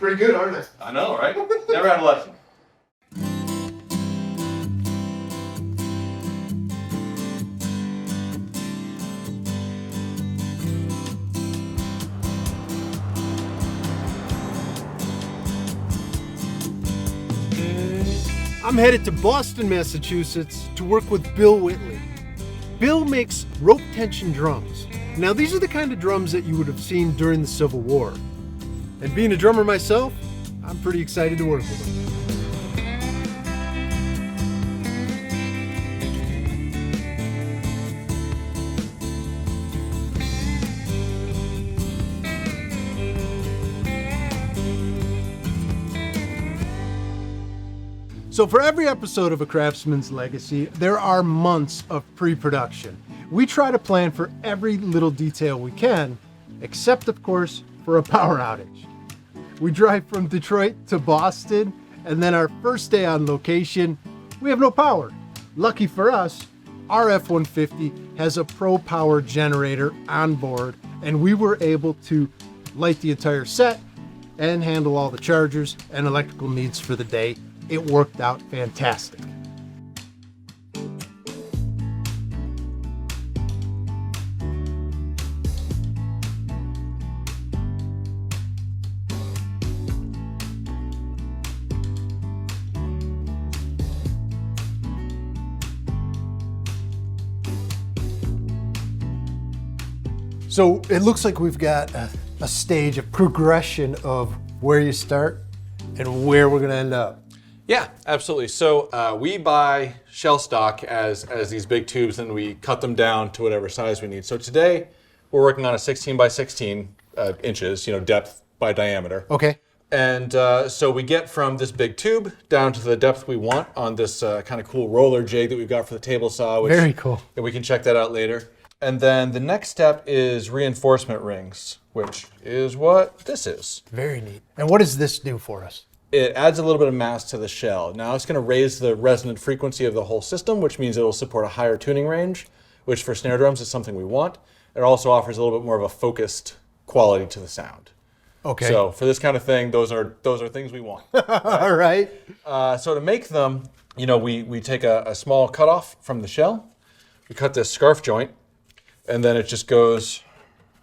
pretty good, aren't they? I know, right? Never had a lesson. I'm headed to Boston, Massachusetts to work with Bill Whitney. Bill makes rope tension drums. Now these are the kind of drums that you would have seen during the Civil War. And being a drummer myself, I'm pretty excited to work with him. So for every episode of A Craftsman's Legacy, there are months of pre-production. We try to plan for every little detail we can, except of course for a power outage. We drive from Detroit to Boston, and then our first day on location, we have no power. Lucky for us, our F-150 has a Pro Power generator on board, and we were able to light the entire set and handle all the chargers and electrical needs for the day. It worked out fantastic. So it looks like we've got a stage, a progression of where you start and where we're gonna end up. Yeah, absolutely. So we buy shell stock as these big tubes, and we cut them down to whatever size we need. So today we're working on a 16 by 16 inches, depth by diameter. Okay. And so we get from this big tube down to the depth we want on this kind of cool roller jig that we've got for the table saw. Which, very cool. And we can check that out later. And then the next step is reinforcement rings, which is what this is. Very neat. And what does this do for us? It adds a little bit of mass to the shell. Now it's going to raise the resonant frequency of the whole system, which means it will support a higher tuning range, which for snare drums is something we want. It also offers a little bit more of a focused quality to the sound. Okay. So for this kind of thing, those are things we want. All right. So to make them, we take a small cutoff from the shell. We cut this scarf joint, and then it just goes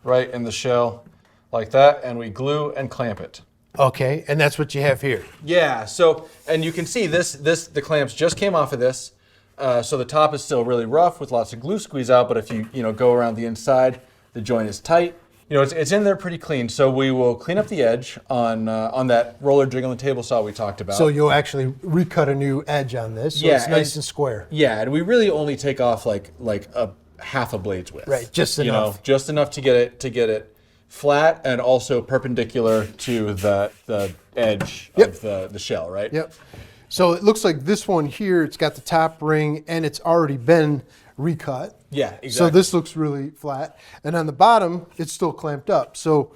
right in the shell like that, and we glue and clamp it. Okay, and that's what you have here. Yeah, so, and you can see the clamps just came off of this. So the top is still really rough with lots of glue squeeze out, but if you go around the inside, the joint is tight. It's in there pretty clean. So we will clean up the edge on that roller jig on the table saw we talked about. So you'll actually recut a new edge on this, so it's nice and square. Yeah, and we really only take off like a half a blade's width. Right, just enough. Just enough to get it flat and also perpendicular to the edge of the shell, right? Yep. So it looks like this one here, it's got the top ring and it's already been recut. Yeah, exactly. So this looks really flat. And on the bottom, it's still clamped up. So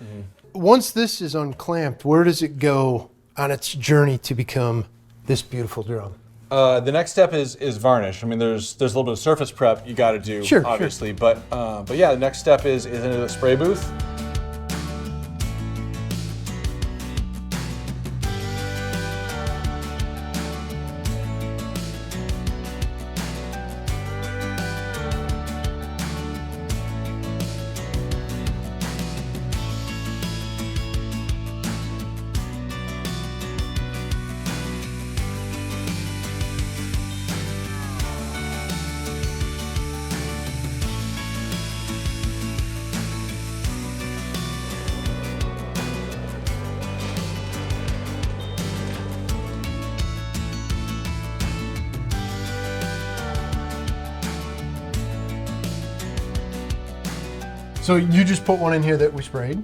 once this is unclamped, where does it go on its journey to become this beautiful drum? The next step is varnish. I mean, there's a little bit of surface prep you got to do, obviously. Sure. But yeah, the next step is into the spray booth. So you just put one in here that we sprayed,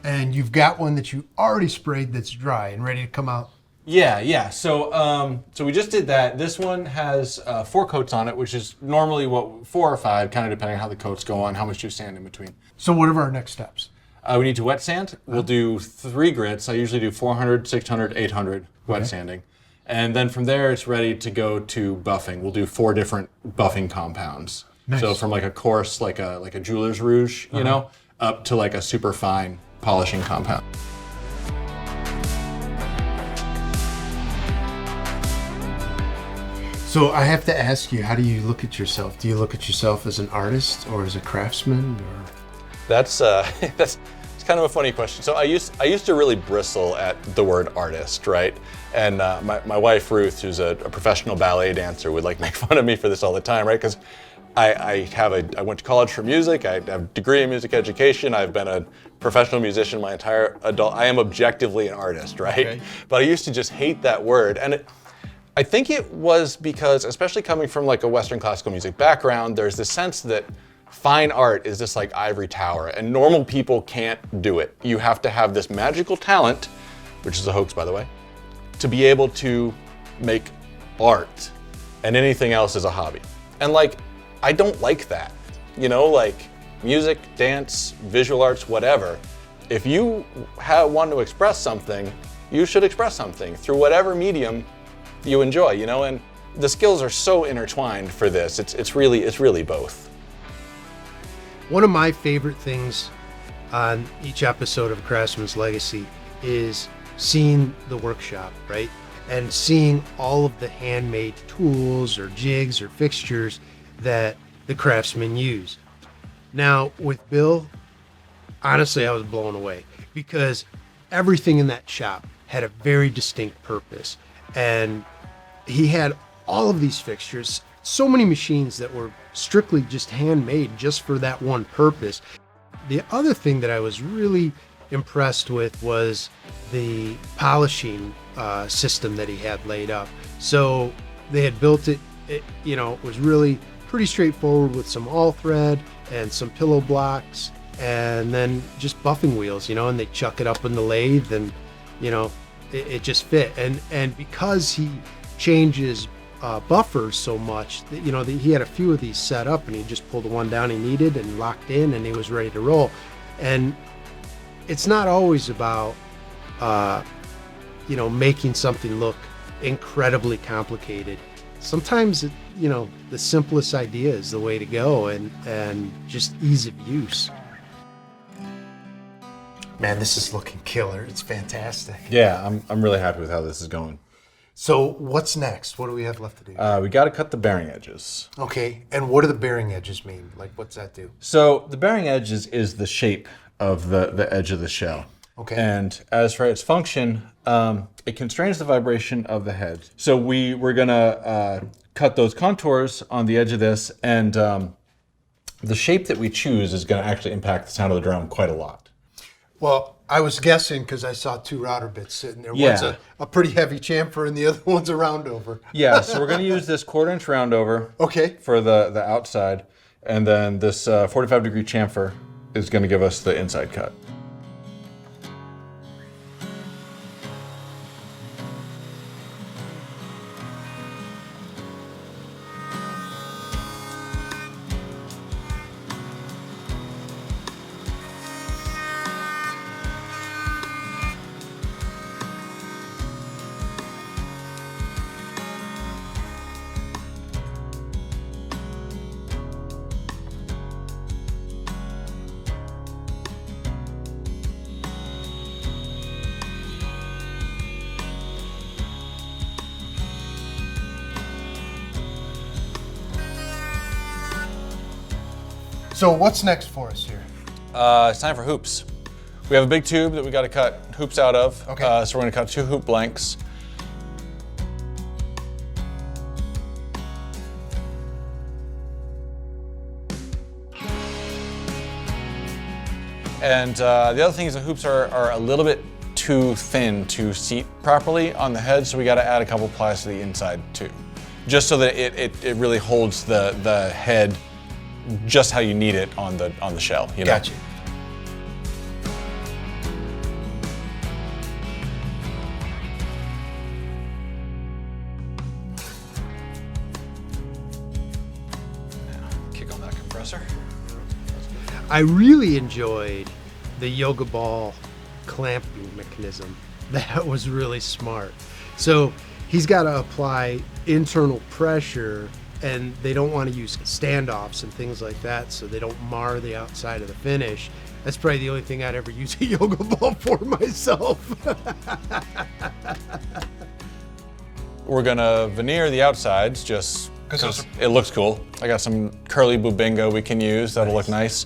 and you've got one that you already sprayed that's dry and ready to come out. Yeah. So we just did that. This one has 4 coats on it, which is normally 4 or 5, kind of depending on how the coats go on, how much you sand in between. So what are our next steps? We need to wet sand. We'll do 3 grits. I usually do 400, 600, 800 wet sanding. And then from there, it's ready to go to buffing. We'll do 4 different buffing compounds. Nice. So from like a coarse, like a jeweler's rouge, up to like a super fine polishing compound. So I have to ask you, how do you look at yourself? Do you look at yourself as an artist or as a craftsman? Or? That's it's kind of a funny question. So I used to really bristle at the word artist, right? And my wife Ruth, who's a professional ballet dancer, would like make fun of me for this all the time, right? Because I went to college for music. I have a degree in music education. I've been a professional musician my entire adult. I am objectively an artist, right? Okay. But I used to just hate that word, and I think it was because, especially coming from like a Western classical music background, there's this sense that fine art is this like ivory tower, and normal people can't do it. You have to have this magical talent, which is a hoax, by the way, to be able to make art, and anything else is a hobby. And like, I don't like that. You know, like music, dance, visual arts, whatever. If you want to express something, you should express something through whatever medium you enjoy, you know, and the skills are so intertwined for this. It's really both. One of my favorite things on each episode of Craftsman's Legacy is seeing the workshop, right? And seeing all of the handmade tools or jigs or fixtures that the craftsmen use. Now with Bill, honestly, I was blown away because everything in that shop had a very distinct purpose. And he had all of these fixtures, so many machines that were strictly just handmade just for that one purpose. The other thing that I was really impressed with was the polishing system that he had laid up. So they had built it, you know, it was really pretty straightforward with some all thread and some pillow blocks and then just buffing wheels, you know, and they chuck it up in the lathe and, you know, it just fit. And because he changes buffers so much, that, you know, he had a few of these set up and he just pulled the one down he needed and locked in and he was ready to roll. And it's not always about, you know, making something look incredibly complicated. Sometimes, you know, the simplest idea is the way to go, and just ease of use. Man, this is looking killer. It's fantastic. Yeah, I'm really happy with how this is going. So what's next? What do we have left to do? We got to cut the bearing edges. Okay, and what do the bearing edges mean? Like, what's that do? So the bearing edges is the shape of the edge of the shell. Okay. And as for its function, it constrains the vibration of the head. So we're gonna cut those contours on the edge of this, and the shape that we choose is gonna actually impact the sound of the drum quite a lot. Well, I was guessing because I saw two router bits sitting there. Yeah. One's a pretty heavy chamfer and the other one's a roundover. Yeah, so we're gonna use this 1/4 inch roundover. Okay. For the outside, and then this 45-degree chamfer is gonna give us the inside cut. So what's next for us here? It's time for hoops. We have a big tube that we got to cut hoops out of. Okay. So we're going to cut 2 hoop blanks. And the other thing is the hoops are a little bit too thin to seat properly on the head, so we got to add a couple plies to the inside too, just so that it really holds the head just how you need it on the shell. You know? Gotcha. Kick on that compressor. I really enjoyed the yoga ball clamping mechanism. That was really smart. So he's got to apply internal pressure, and they don't want to use standoffs and things like that, so they don't mar the outside of the finish. That's probably the only thing I'd ever use a yoga ball for myself. we're gonna veneer the outsides just because it looks cool. I got some curly bubinga we can use, that'll look nice.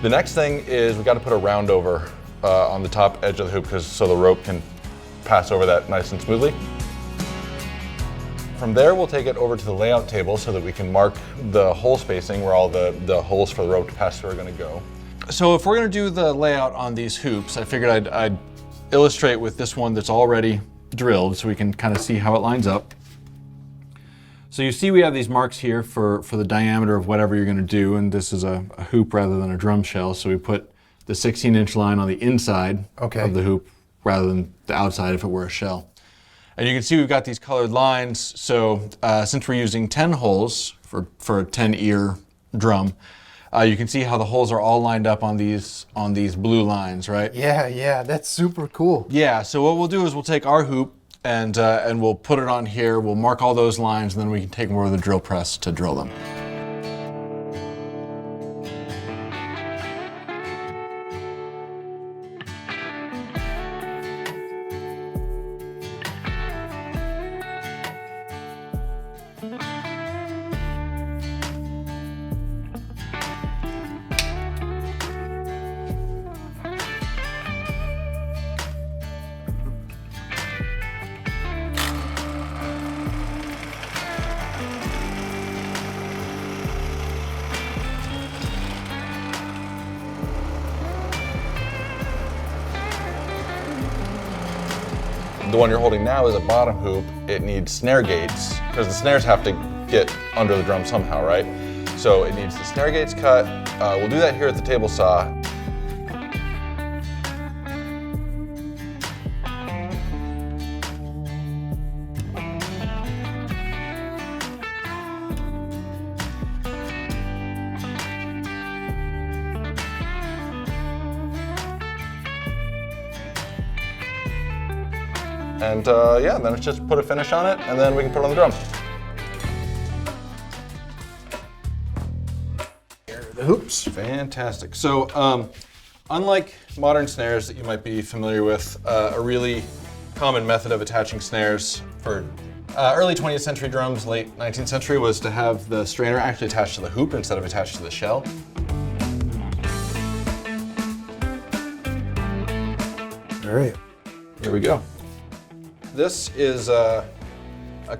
The next thing is we got to put a round over on the top edge of the hoop so the rope can pass over that nice and smoothly. From there, we'll take it over to the layout table so that we can mark the hole spacing where all the holes for the rope to pass through are going to go. So if we're going to do the layout on these hoops, I figured I'd illustrate with this one that's already drilled so we can kind of see how it lines up. So you see we have these marks here for the diameter of whatever you're going to do, and this is a hoop rather than a drum shell, so we put the 16-inch line on the inside of the hoop rather than the outside if it were a shell. And you can see we've got these colored lines, so since we're using 10 holes for a 10-ear drum, you can see how the holes are all lined up on these blue lines, right? Yeah, that's super cool. Yeah, so what we'll do is we'll take our hoop and we'll put it on here, we'll mark all those lines, and then we can take them over to the drill press to drill them. The one you're holding now is a bottom hoop. It needs snare gates because the snares have to get under the drum somehow, right? So it needs the snare gates cut. We'll do that here at the table saw. And yeah, then it's just put a finish on it, and then we can put it on the drum. Here are the hoops. Fantastic. So, unlike modern snares that you might be familiar with, a really common method of attaching snares for early 20th century drums, late 19th century, was to have the strainer actually attached to the hoop instead of attached to the shell. All right. Here we go. This is a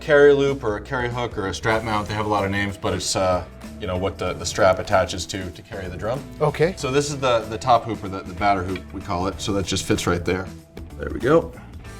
carry loop or a carry hook or a strap mount. They have a lot of names, but it's you know what the strap attaches to carry the drum. Okay. So this is the top hoop or the batter hoop we call it. So that just fits right there. There we go.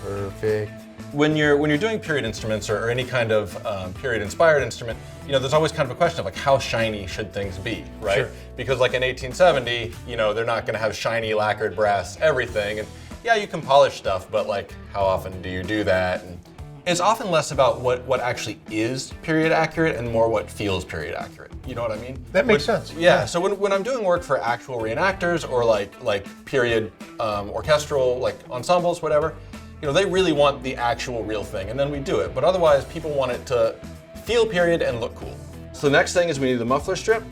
Perfect. When you're doing period instruments or any kind of period inspired instrument, you know there's always kind of a question of like how shiny should things be, right? Sure. Because like in 1870, you know they're not going to have shiny lacquered brass everything. And yeah, you can polish stuff, but like, how often do you do that? And it's often less about what actually is period accurate and more what feels period accurate. You know what I mean? That makes sense. Yeah. So when I'm doing work for actual reenactors or like period orchestral like ensembles, whatever, you know, they really want the actual real thing, and then we do it. But otherwise, people want it to feel period and look cool. So the next thing is we need the muffler strip.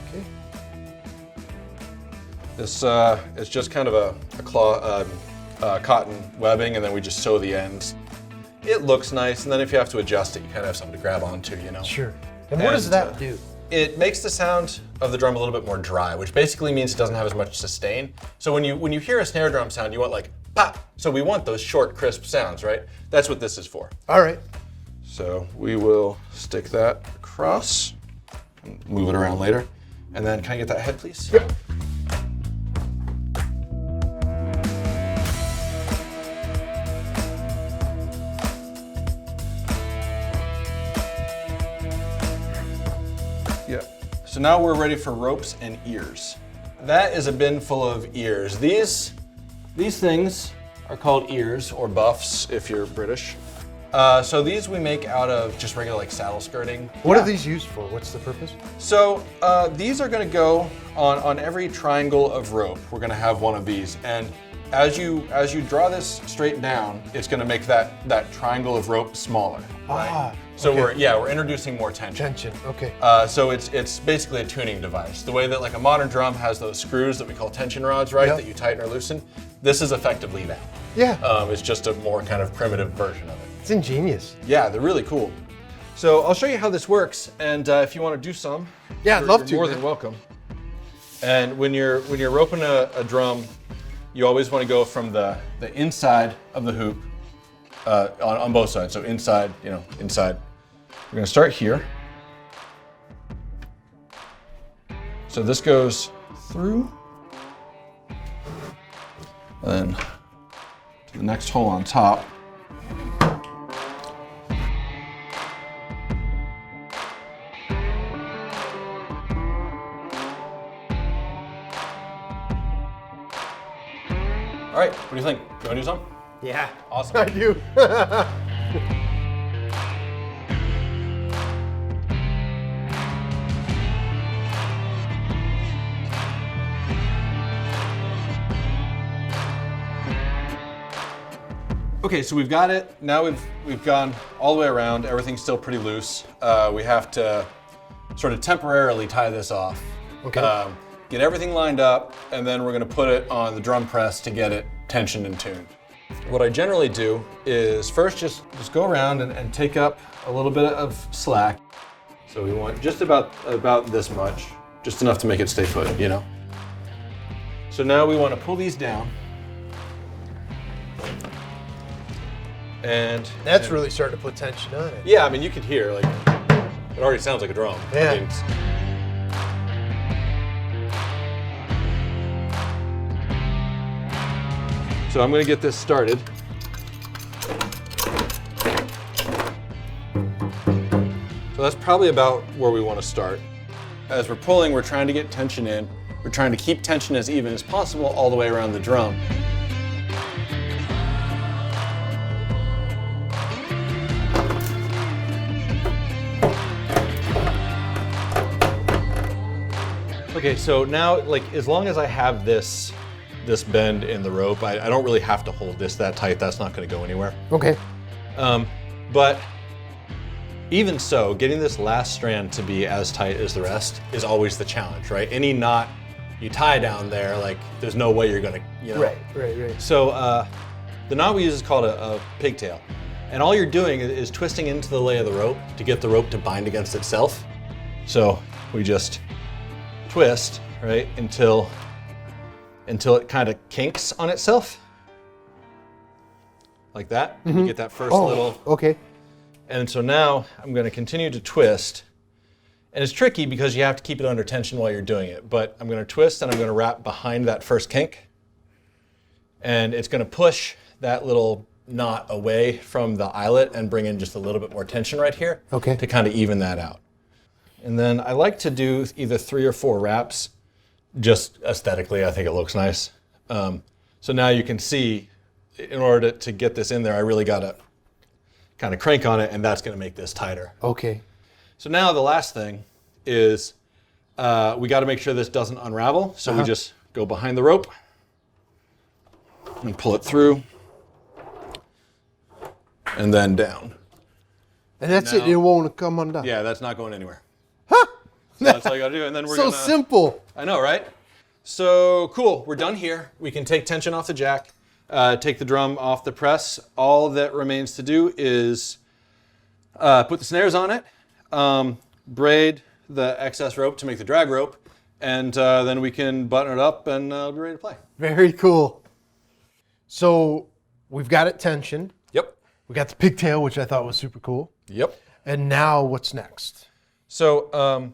Okay. This is just kind of a cloth. Cotton webbing, and then we just sew the ends. It looks nice, and then if you have to adjust it, you kind of have something to grab onto, you know. Sure. And what does that do? It makes the sound of the drum a little bit more dry, which basically means it doesn't have as much sustain. So when you hear a snare drum sound, you want like pop. So we want those short, crisp sounds, right? That's what this is for. All right. So we will stick that across, and move it around later, and then can I get that head, please? Yep. Yeah. So now we're ready for ropes and ears. That is a bin full of ears. These things are called ears or buffs if you're British. So these we make out of just regular like saddle skirting. What are these used for? What's the purpose? So these are going to go on every triangle of rope. We're going to have one of these, and as you draw this straight down, it's going to make that triangle of rope smaller. Right? So we're introducing more tension. Tension, okay. So it's basically a tuning device. The way that like a modern drum has those screws that we call tension rods, right? Yep. That you tighten or loosen. This is effectively that. Yeah. It's just a more kind of primitive version of it. It's ingenious. Yeah, they're really cool. So I'll show you how this works, and if you want to do some, Yeah, I'd love to. More than welcome. And when you're roping a drum, you always want to go from the inside of the hoop on both sides. So inside, inside. We're going to start here. So this goes through, and then to the next hole on top. All right, what do you think? You want to do some? Yeah. Awesome. I do. Okay, so we've got it. Now we've gone all the way around. Everything's still pretty loose. We have to sort of temporarily tie this off. Okay. Get everything lined up, and then we're gonna put it on the drum press to get it tensioned and tuned. What I generally do is first just go around and take up a little bit of slack. So we want just about this much, just enough to make it stay put, So now we want to pull these down. And That's really starting to put tension on it. yeah, I mean, you could hear, like, it already sounds like a drum. Yeah. I mean, so I'm gonna get this started. So that's probably about where we want to start. As we're pulling, we're trying to get tension in. We're trying to keep tension as even as possible all the way around the drum. Okay, so now, like, as long as I have this bend in the rope, I don't really have to hold this that tight. That's not going to go anywhere. Okay. But even so, getting this last strand to be as tight as the rest is always the challenge, right? Any knot you tie down there, like, there's no way you're going to, Right. So the knot we use is called a pigtail. And all you're doing is twisting into the lay of the rope to get the rope to bind against itself. So we just twist, right, until it kind of kinks on itself, like that. You get that first little. Okay. And so now I'm going to continue to twist, and it's tricky because you have to keep it under tension while you're doing it. But I'm going to twist and I'm going to wrap behind that first kink, and it's going to push that little knot away from the eyelet and bring in just a little bit more tension right here. Okay. To kind of even that out. And then I like to do either 3 or 4 wraps, just aesthetically. I think it looks nice. So now you can see, in order to get this in there, I really got to kind of crank on it, and that's going to make this tighter. Okay. So now the last thing is we got to make sure this doesn't unravel. So we just go behind the rope and pull it through, and then down. And that's it. It won't come undone. Yeah, that's not going anywhere. So that's all you gotta do, and then we're So gonna. simple. I know, right? So cool. We're done here. We can take tension off the jack, take the drum off the press. All that remains to do is put the snares on it, braid the excess rope to make the drag rope, and then we can button it up and be ready to play. Very cool. So we've got it tensioned. Yep. We got the pigtail, which I thought was super cool. Yep. And now what's next? So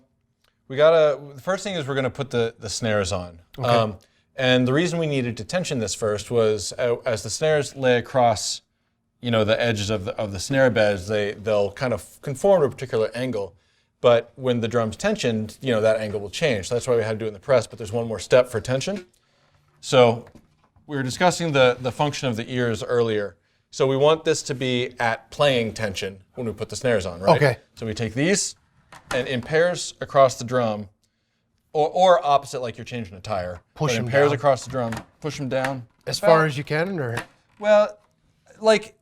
the first thing is we're gonna put the snares on. Okay. And the reason we needed to tension this first was as the snares lay across, the edges of the snare beds, they'll kind of conform to a particular angle. But when the drum's tensioned, that angle will change. So that's why we had to do it in the press, but there's one more step for tension. So we were discussing the function of the ears earlier. So we want this to be at playing tension when we put the snares on, right? Okay. So we take these and in pairs across the drum, or opposite like you're changing a tire. Push but in them pairs down. across the drum, push them down. As far as you can, or? Well, like,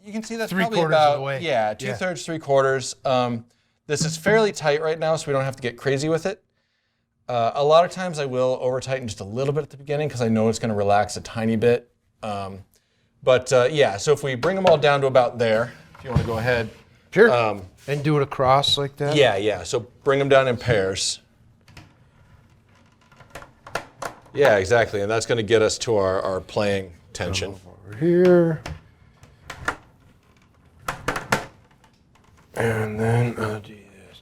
You can see that's Three probably quarters of about the way. Yeah, 2/3, 3/4. This is fairly tight right now, so we don't have to get crazy with it. A lot of times I will over tighten just a little bit at the beginning because I know it's going to relax a tiny bit. Yeah, so if we bring them all down to about there, if you want to go ahead. Sure. And do it across like that? Yeah. So bring them down in pairs. Yeah, exactly. And that's going to get us to our playing tension. Over here. And then I'll do this.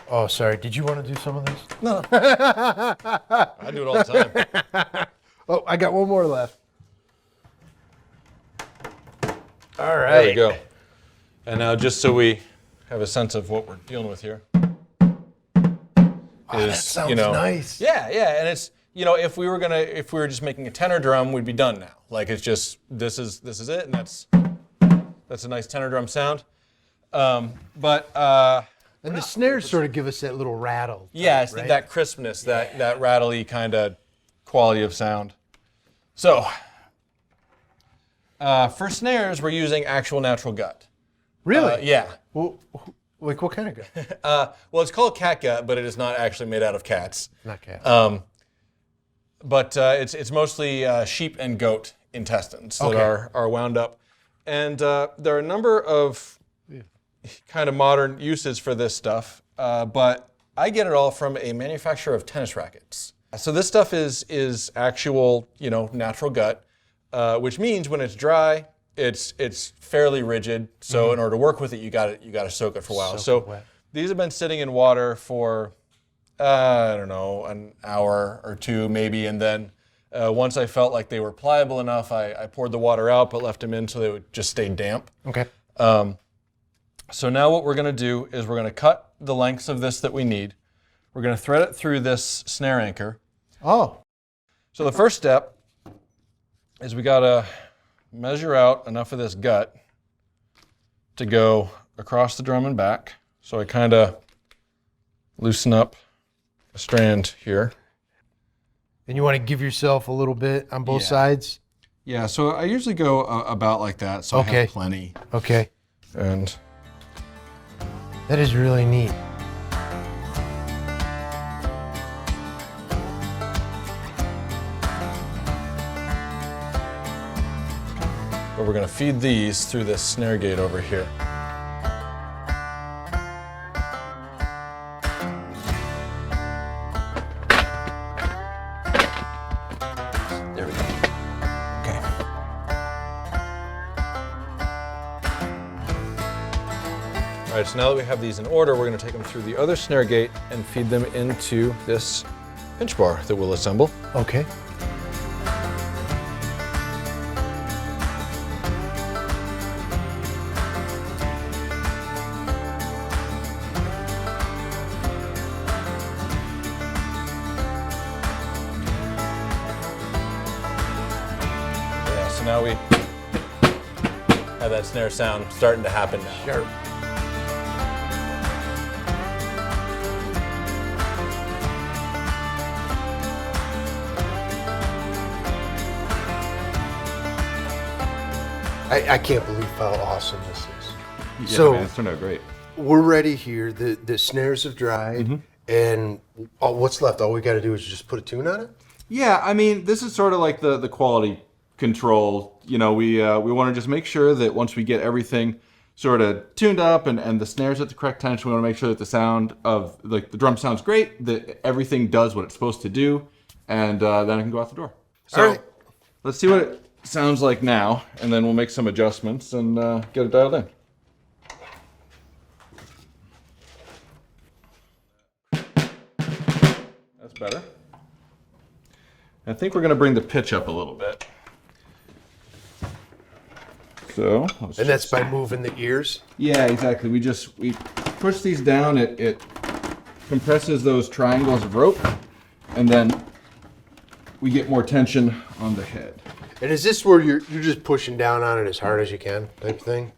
Oh, sorry. Did you want to do some of this? No. I do it all the time. Oh, I got one more left. All right. There we go. And now just so we have a sense of what we're dealing with here. That sounds nice. Yeah, and it's, if we were just making a tenor drum, we'd be done now. Like it's just this is it, and that's a nice tenor drum sound. And the snares sort of give us that little rattle. Yeah, it's right? that crispness, that rattly kind of quality of sound. So, for snares, we're using actual natural gut. Really? Yeah. Well, like what kind of gut? Well, it's called cat gut, but it is not actually made out of cats. Not cat. But it's mostly sheep and goat intestines that are wound up. And there are a number of kind of modern uses for this stuff, but I get it all from a manufacturer of tennis rackets. So this stuff is actual, natural gut, which means when it's dry, it's fairly rigid. So in order to work with it, you got to soak it for a while. So these have been sitting in water for I don't know, an hour or two maybe, and then once I felt like they were pliable enough, I poured the water out but left them in so they would just stay damp. Okay. So now what we're going to do is we're going to cut the lengths of this that we need. We're going to thread it through this snare anchor. Oh. So the first step is we got to measure out enough of this gut to go across the drum and back. So I kind of loosen up a strand here. And you want to give yourself a little bit on both sides? Yeah, so I usually go about like that, so I have plenty. Okay. And that is really neat. But we're going to feed these through this snare gate over here. There we go. Okay. All right, so now that we have these in order, we're going to take them through the other snare gate and feed them into this pinch bar that we'll assemble. Okay. Yeah, so now we have that snare sound starting to happen now. Sure. I can't believe how awesome this is. Yeah, So- man, it's turned out great. We're ready here. The snares have dried, and what's left? All we got to do is just put a tune on it? Yeah, I mean, this is sort of like the quality control. We want to just make sure that once we get everything sort of tuned up and the snares at the correct tension, we want to make sure that the sound of the drum sounds great, that everything does what it's supposed to do, and then it can go out the door. So All right. let's see what it sounds like now, and then we'll make some adjustments and get it dialed in. That's better. I think we're going to bring the pitch up a little bit. So, And that's by moving the ears? yeah, exactly. We push these down. It compresses those triangles of rope, and then we get more tension on the head. And is this where you're just pushing down on it as hard as you can, type of thing?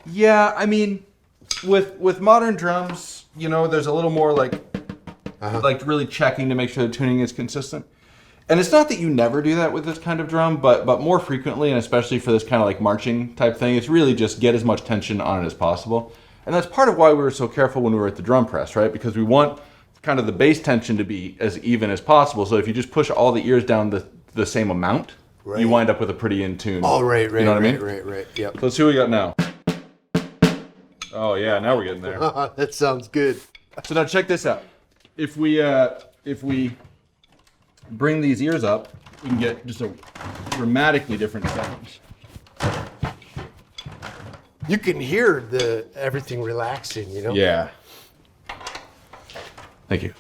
Yeah, I mean, with modern drums, there's a little more like really checking to make sure the tuning is consistent. And it's not that you never do that with this kind of drum, but more frequently, and especially for this kind of like marching type thing, it's really just get as much tension on it as possible. And that's part of why we were so careful when we were at the drum press, right? Because we want kind of the bass tension to be as even as possible. So if you just push all the ears down the same amount, you wind up with a pretty in tune. Oh, right. You know what I mean? Right. Yep. So let's see what we got now. Oh yeah, now we're getting there. That sounds good. So now check this out. If we bring these ears up, we can get just a dramatically different sound. You can hear everything relaxing, you know? Yeah. Thank you.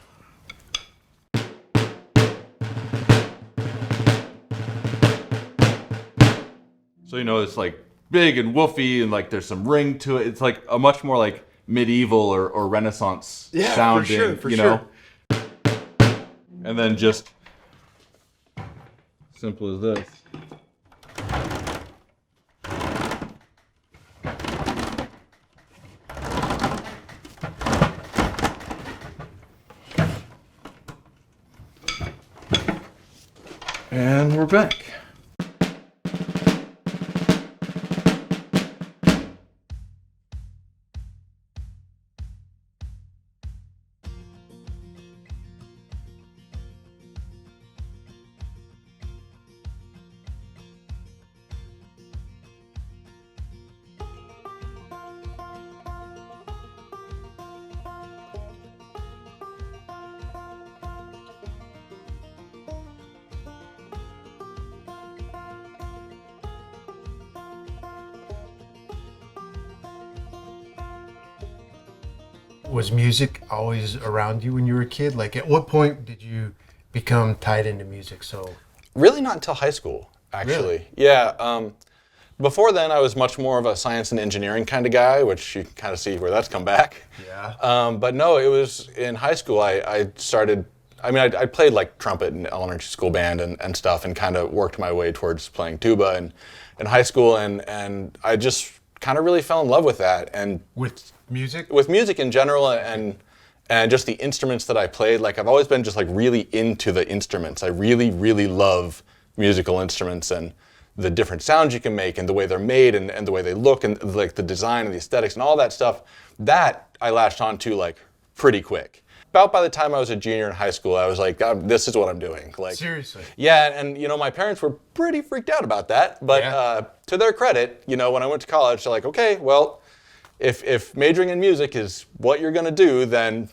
So it's like big and woofy and like there's some ring to it. It's like a much more like medieval or Renaissance sounding, for sure. And then just simple as this. And we're back. Was music always around you when you were a kid? Like, at what point did you become tied into music? So Really not until high school, actually. Really? Yeah. Before then, I was much more of a science and engineering kind of guy, which you can kind of see where that's come back. Yeah. But no, it was in high school. I started. I played like trumpet in elementary school band and stuff, and kind of worked my way towards playing tuba in high school, and I just kind of really fell in love with that and With music? with music in general and just the instruments that I played. Like I've always been just like really into the instruments. I really, really love musical instruments and the different sounds you can make and the way they're made and the way they look and like the design and the aesthetics and all that stuff. That I latched onto like pretty quick. About by the time I was a junior in high school, I was like, this is what I'm doing. Like, Seriously? yeah, and my parents were pretty freaked out about that. But to their credit, when I went to college, they're like, okay, well, if majoring in music is what you're gonna do, then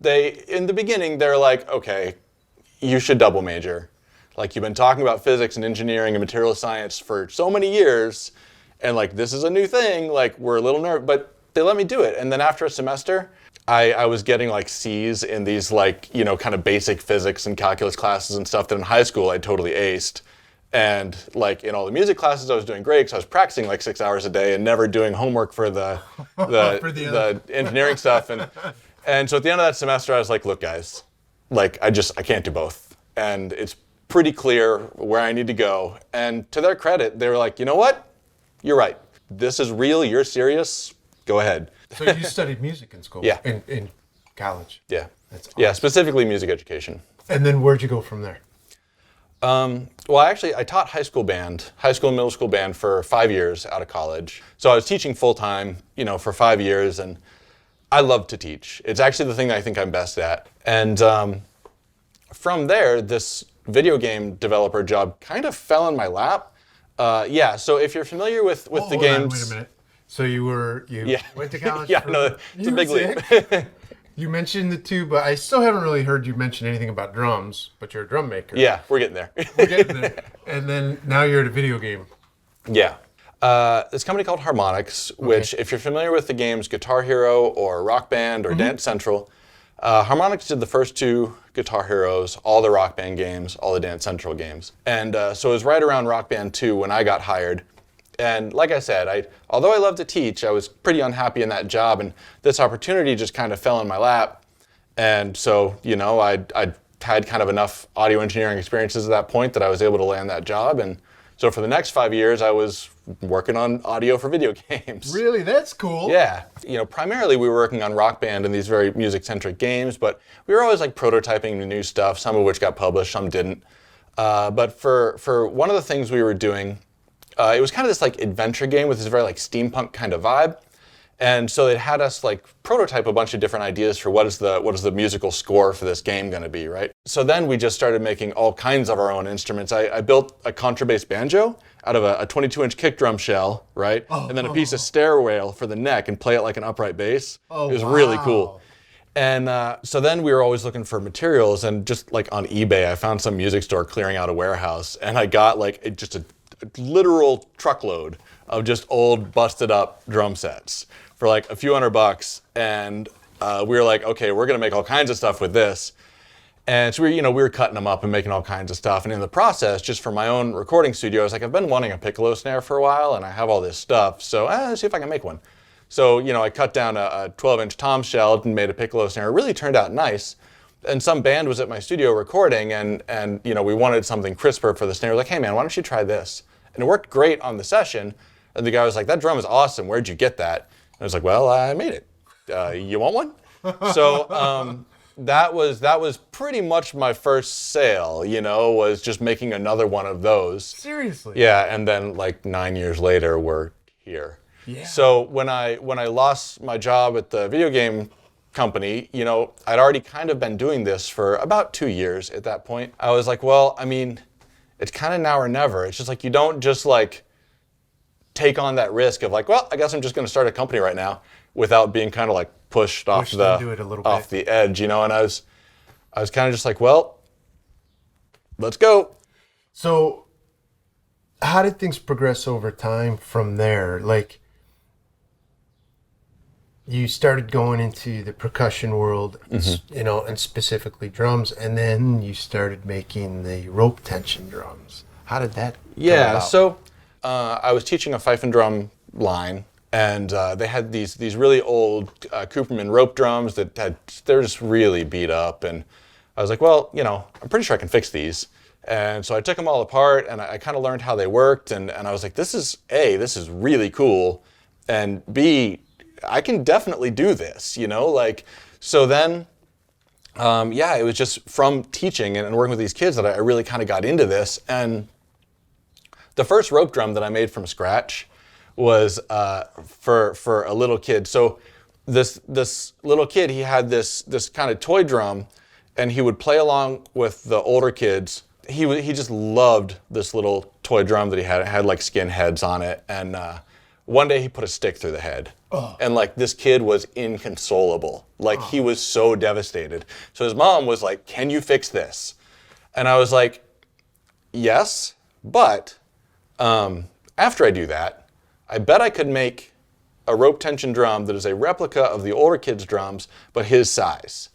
they in the beginning they're like, okay, you should double major. Like you've been talking about physics and engineering and material science for so many years, and like this is a new thing. Like we're a little nervous, but they let me do it. And then after a semester, I was getting like C's in these like kind of basic physics and calculus classes and stuff that in high school I totally aced. And like in all the music classes, I was doing great because I was practicing like 6 hours a day and never doing homework for the engineering stuff. And so at the end of that semester, I was like, look, guys, like I can't do both. And it's pretty clear where I need to go. And to their credit, they were like, you know what? You're right. This is real. You're serious. Go ahead. So you studied music in school? Yeah. In college? Yeah. That's awesome. Yeah, specifically music education. And then where'd you go from there? Well, actually, I taught high school and middle school band for 5 years out of college. So I was teaching full time, for 5 years, and I love to teach. It's actually the thing that I think I'm best at. And from there, this video game developer job kind of fell in my lap. So if you're familiar with the games... Wait a minute. So you went to college? Yeah, no, it's a big leap. You mentioned the two, but I still haven't really heard you mention anything about drums, but you're a drum maker. Yeah, we're getting there. We're getting there. And then now you're at a video game. Yeah. This company called Harmonix, which if you're familiar with the games Guitar Hero or Rock Band or Dance Central, Harmonix did the first two Guitar Heroes, all the Rock Band games, all the Dance Central games. And so it was right around Rock Band 2 when I got hired. And like I said, although I love to teach, I was pretty unhappy in that job, and this opportunity just kind of fell in my lap. And so, I had kind of enough audio engineering experiences at that point that I was able to land that job. And so for the next 5 years, I was working on audio for video games. Really? That's cool. Yeah. Primarily we were working on Rock Band and these very music-centric games, but we were always like prototyping the new stuff, some of which got published, some didn't. But for one of the things we were doing, it was kind of this like adventure game with this very like steampunk kind of vibe. And so it had us like prototype a bunch of different ideas for what is the musical score for this game going to be, right? So then we just started making all kinds of our own instruments. I built a contrabass banjo out of a 22-inch kick drum shell, right? And then a piece of stair rail for the neck and play it like an upright bass. It was really cool. And so then we were always looking for materials, and just like on eBay, I found some music store clearing out a warehouse, and I got like just a literal truckload of just old busted up drum sets for like a few $100, and we were like, okay, we're gonna make all kinds of stuff with this. And so we were cutting them up and making all kinds of stuff. And in the process, just for my own recording studio, I was like, I've been wanting a piccolo snare for a while, and I have all this stuff, so let's see if I can make one. So I cut down a 12-inch tom shell and made a piccolo snare. It really turned out nice. And some band was at my studio recording, and we wanted something crisper for the snare. We're like, hey man, why don't you try this? And it worked great on the session. And the guy was like, that drum is awesome. Where'd you get that? And I was like, well, I made it. You want one? So that was pretty much my first sale, was just making another one of those. Seriously? Yeah, and then like 9 years later, we're here. Yeah. So when I lost my job at the video game company, I'd already kind of been doing this for about 2 years at that point. I was like, well, I mean, it's kind of now or never. It's just like you don't just like take on that risk of like, well, I guess I'm just going to start a company right now without being kind of like pushed off the edge, And I was kind of just like, well, let's go. So how did things progress over time from there? Like, you started going into the percussion world, and specifically drums, and then you started making the rope tension drums. How did that come about? So I was teaching a fife and drum line, and they had these really old Cooperman rope drums they're just really beat up, and I was like, well, I'm pretty sure I can fix these. And so I took them all apart, and I kind of learned how they worked, and I was like, this is really cool, and B, I can definitely do this, so then, it was just from teaching and working with these kids that I really kind of got into this. And the first rope drum that I made from scratch was for a little kid. So this little kid, he had this kind of toy drum, and he would play along with the older kids. He just loved this little toy drum that he had. It had like skin heads on it, and one day he put a stick through the head. And like this kid was inconsolable. Like he was so devastated. So his mom was like, can you fix this? And I was like, yes, but after I do that, I bet I could make a rope tension drum that is a replica of the older kid's drums, but his size.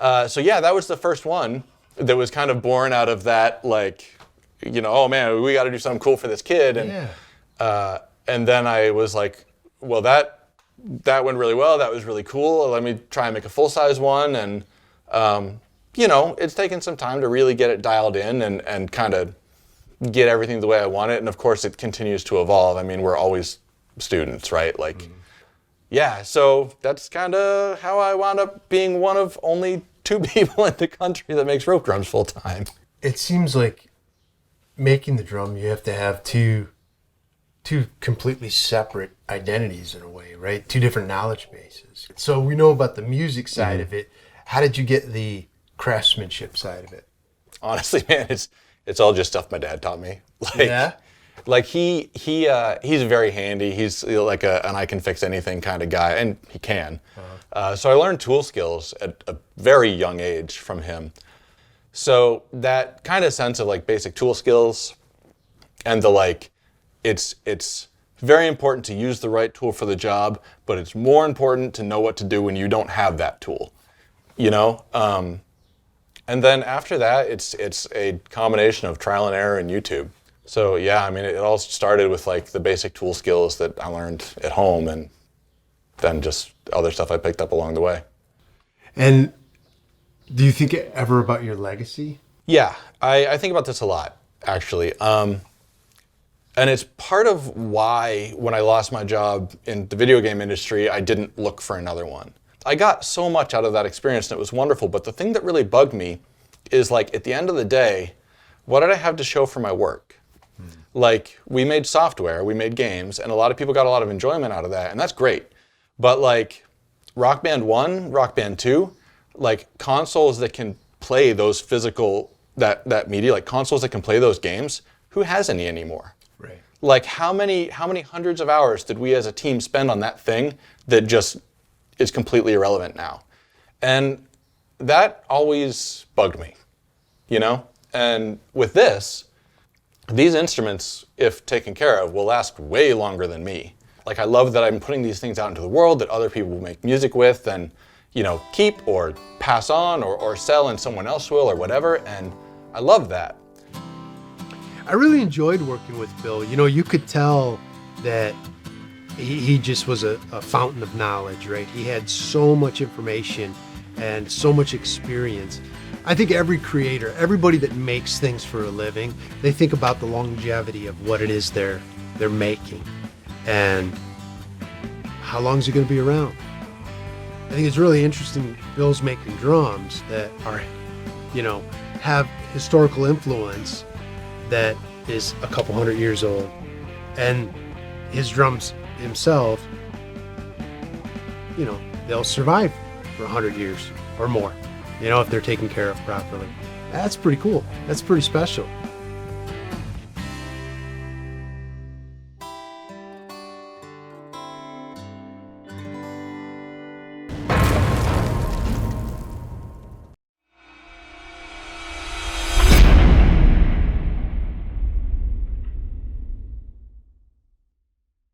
So yeah, that was the first one that was kind of born out of that, like, oh man, we got to do something cool for this kid. And then I was like, well, that went really well. That was really cool. Let me try and make a full-size one. And, it's taken some time to really get it dialed in and kind of get everything the way I want it. And of course, it continues to evolve. I mean, we're always students, right? Like, so that's kind of how I wound up being one of only 2 people in the country that makes rope drums full-time. It seems like making the drum, you have to have two completely separate identities in a way, right? 2 different knowledge bases. So we know about the music side of it. How did you get the craftsmanship side of it? Honestly, man, it's all just stuff my dad taught me. Like he's very handy. He's like an I can fix anything kind of guy, and he can. So I learned tool skills at a very young age from him. So that kind of sense of like basic tool skills, and the like, it's very important to use the right tool for the job, but it's more important to know what to do when you don't have that tool, And then after that, it's a combination of trial and error and YouTube. So yeah, I mean, it all started with like the basic tool skills that I learned at home, and then just other stuff I picked up along the way. And do you think ever about your legacy? Yeah, I think about this a lot, actually. And it's part of why, when I lost my job in the video game industry, I didn't look for another one. I got so much out of that experience, and it was wonderful, but the thing that really bugged me is, like, at the end of the day, what did I have to show for my work? Like, we made software, we made games, and a lot of people got a lot of enjoyment out of that, and that's great. But like Rock Band 1, Rock Band 2, like consoles that can play those physical, that media, like consoles that can play those games, who has any anymore? Right. Like how many hundreds of hours did we as a team spend on that thing that just is completely irrelevant now? And that always bugged me, you know? And with this, these instruments, if taken care of, will last way longer than me. Like, I love that I'm putting these things out into the world that other people will make music with and, you know, keep or pass on or sell and someone else will or whatever. And I love that. I really enjoyed working with Bill. You know, you could tell that he just was a fountain of knowledge, right? He had so much information and so much experience. I think every creator, everybody that makes things for a living, they think about the longevity of what it is they're making and how long is it going to be around. I think it's really interesting. Bill's making drums that are, you know, have historical influence that is a couple hundred years old, and his drums himself, you know, they'll survive for 100 years or more, you know, if they're taken care of properly. That's pretty cool. That's pretty special.